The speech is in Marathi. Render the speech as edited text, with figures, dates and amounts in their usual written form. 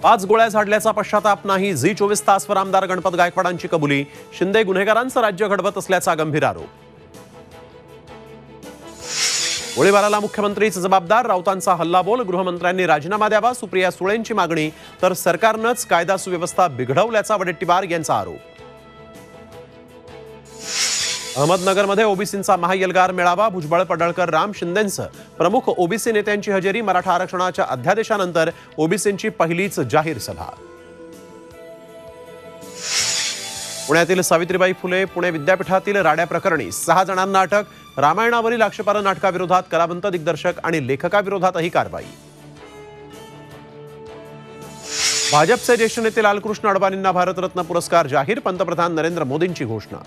5 गोळ्या झाडल्याचा पश्चाताप नाही. झी 24 तासवर आमदार गणपत गायकवाडांची कबुली. शिंदे गुन्हेगारांचं राज्य घडवत असल्याचा गंभीर आरोप. गोळीबाराला मुख्यमंत्रीच जबाबदार. राऊतांचा हल्लाबोल. गृहमंत्र्यांनी राजीनामा द्यावा. सुप्रिया सुळेंची मागणी. तर सरकारनंच कायदा सुव्यवस्था बिघडवल्याचा वडेट्टीवार यांचा आरोप. अहमदनगरमध्ये ओबीसींचा महाएल्गार मेळावा. भुजबळ, पडळकर, राम शिंदेंसह प्रमुख ओबीसी नेत्यांची हजेरी. मराठा आरक्षणाच्या अध्यादेशानंतर ओबीसींची पहिलीच जाहीर सभा. पुण्यातील सावित्रीबाई फुले पुणे विद्यापीठातील राड्या प्रकरणी 6 जणांना अटक. रामायणावरील आक्षेपार्ह नाटकाविरोधात कलावंत दिग्दर्शक आणि लेखकाविरोधातही कारवाई. भाजपचे ज्येष्ठ नेते लालकृष्ण अडवाणींना भारतरत्न पुरस्कार जाहीर. पंतप्रधान नरेंद्र मोदींची घोषणा.